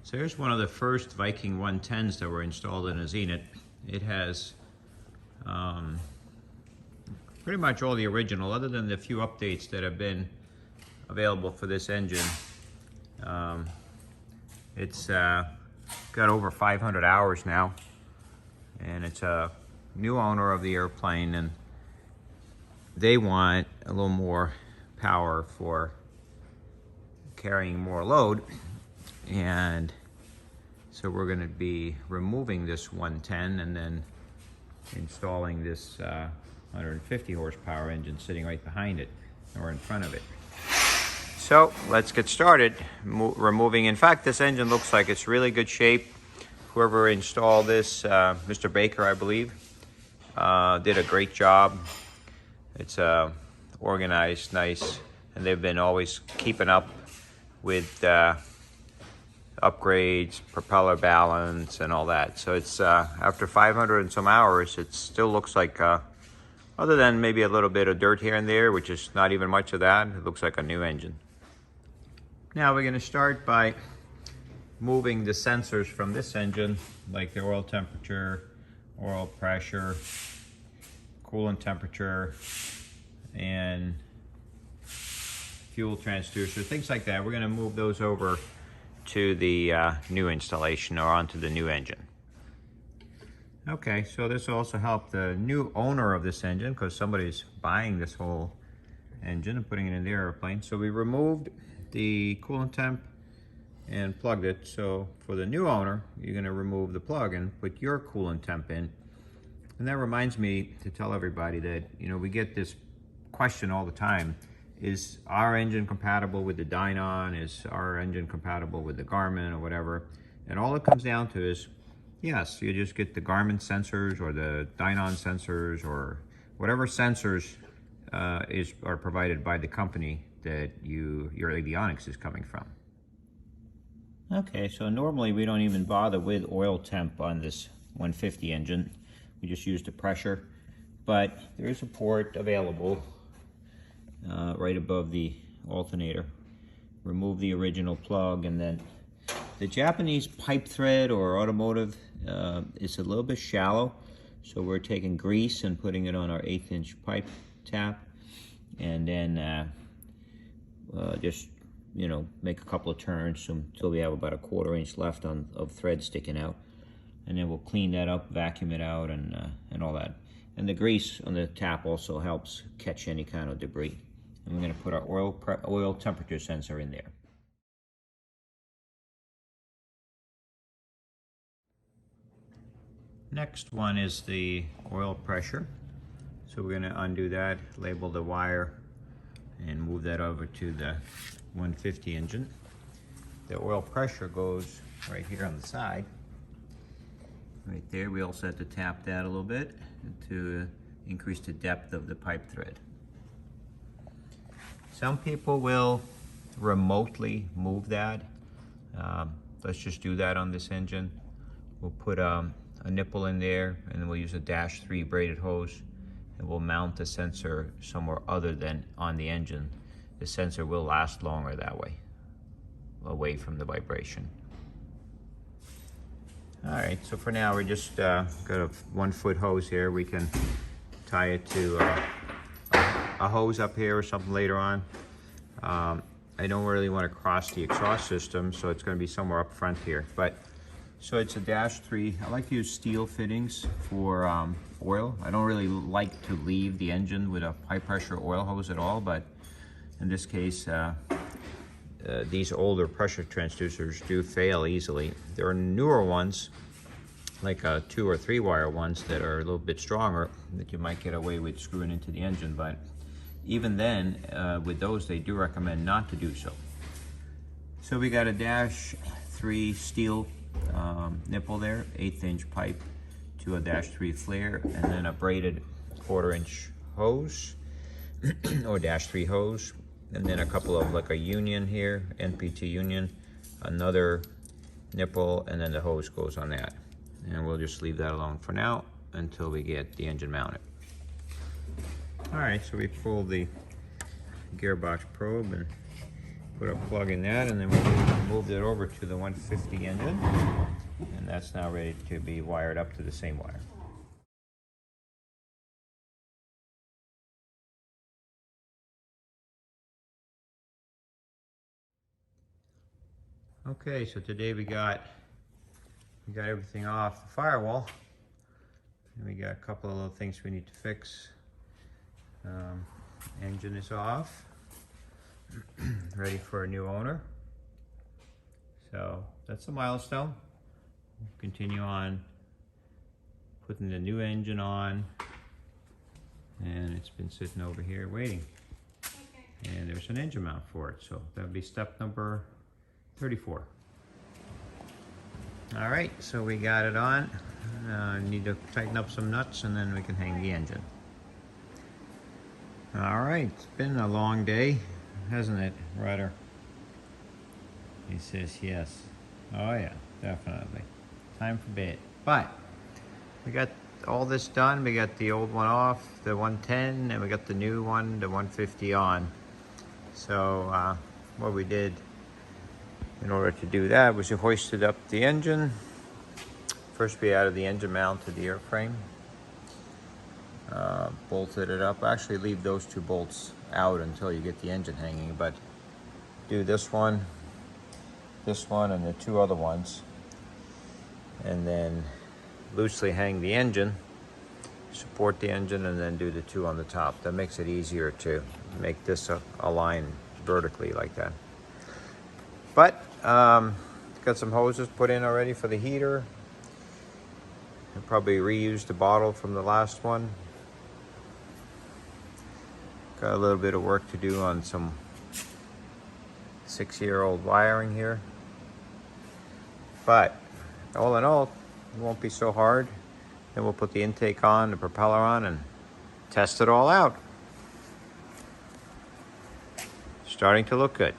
So here's one of the first Viking 110s that were installed in a Zenith. It has pretty much all the original, other than the few updates that have been available for this engine. It's got over 500 hours now, and it's a new owner of the airplane, and they want a little more power for carrying more load. And so we're going to be removing this 110 and then installing this 150 horsepower engine sitting right behind it or in front of it. So let's get started removing. In fact, this engine looks like it's really good shape. Whoever installed this, Mr. Baker, I believe, did a great job. It's organized, nice, and they've been always keeping up with upgrades, propeller balance, and all that. So it's after 500 and some hours, it still looks like, other than maybe a little bit of dirt here and there, which is not even much of that, it looks like a new engine. Now we're going to start by moving the sensors from this engine, like the oil temperature, oil pressure, coolant temperature, and fuel transducer, things like that. We're going to move those over to the new installation, or onto the new engine. Okay, so this will also help the new owner of this engine, because somebody's buying this whole engine and putting it in the airplane. So we removed the coolant temp and plugged it. So for the new owner, you're going to remove the plug and put your coolant temp in. And that reminds me to tell everybody that, you know, we get this question all the time. Is our engine compatible with the Dynon? Is our engine compatible with the Garmin or whatever? And all it comes down to is, yes, you just get the Garmin sensors or the Dynon sensors or whatever sensors are provided by the company that your avionics is coming from. Okay, so normally we don't even bother with oil temp on this 150 engine. We just use the pressure, but there is a port available right above the alternator. Remove the original plug, and then the Japanese pipe thread or automotive is a little bit shallow, so we're taking grease and putting it on our 1/8 inch pipe tap, and then just, you know, make a couple of turns until we have about a 1/4 inch left of thread sticking out, and then we'll clean that up, vacuum it out, and all that. And the grease on the tap also helps catch any kind of debris. And we're going to put our oil temperature sensor in there. Next one is the oil pressure. So we're going to undo that, label the wire, and move that over to the 150 engine. The oil pressure goes right here on the side. Right there. We also have to tap that a little bit to increase the depth of the pipe thread. Some people will remotely move that. Let's just do that on this engine. We'll put a nipple in there, and then we'll use a -3 braided hose, and we'll mount the sensor somewhere other than on the engine. The sensor will last longer that way, away from the vibration. All right, so for now, we're just got a 1-foot hose here. We can tie it to a hose up here or something later on. I don't really want to cross the exhaust system, so it's going to be somewhere up front here. But so it's a -3. I like to use steel fittings for oil. I don't really like to leave the engine with a high pressure oil hose at all, but in this case, these older pressure transducers do fail easily. There are newer ones, like 2 or 3 wire ones, that are a little bit stronger, that you might get away with screwing into the engine, but even then, with those, they do recommend not to do so. So we got a -3 steel nipple there, 1/8 inch pipe to a -3 flare, and then a braided 1/4 inch hose or -3 hose, and then a couple of, like a union here, NPT union, another nipple, and then the hose goes on that. And we'll just leave that alone for now until we get the engine mounted. All right, so we pull the gearbox probe and put a plug in that, and then we moved it over to the 150 engine, and that's now ready to be wired up to the same wire. Okay, so today we got everything off the firewall, and we got a couple of little things we need to fix. Engine is off, ready for a new owner. So that's a milestone. Continue on putting the new engine on, and it's been sitting over here waiting. And there's an engine mount for it, so that'll be step number 34. All right, so we got it on. Need to tighten up some nuts, and then we can hang the engine. All right, it's been a long day, hasn't it, Ryder? He says yes. Oh yeah, definitely. Time for bed. But we got all this done. We got the old one off, the 110, and we got the new one, the 150 on. So what we did in order to do that was we hoisted up the engine. First we added the engine mount to the airframe. Bolted it up. Actually leave those two bolts out until you get the engine hanging, but do this one, and the two other ones, and then loosely hang the engine, support the engine, and then do the two on the top. That makes it easier to make this align vertically like that. But got some hoses put in already for the heater. I'll probably reuse the bottle from the last one. Got a little bit of work to do on some 6-year-old wiring here. But all in all, it won't be so hard. Then we'll put the intake on, the propeller on, and test it all out. Starting to look good.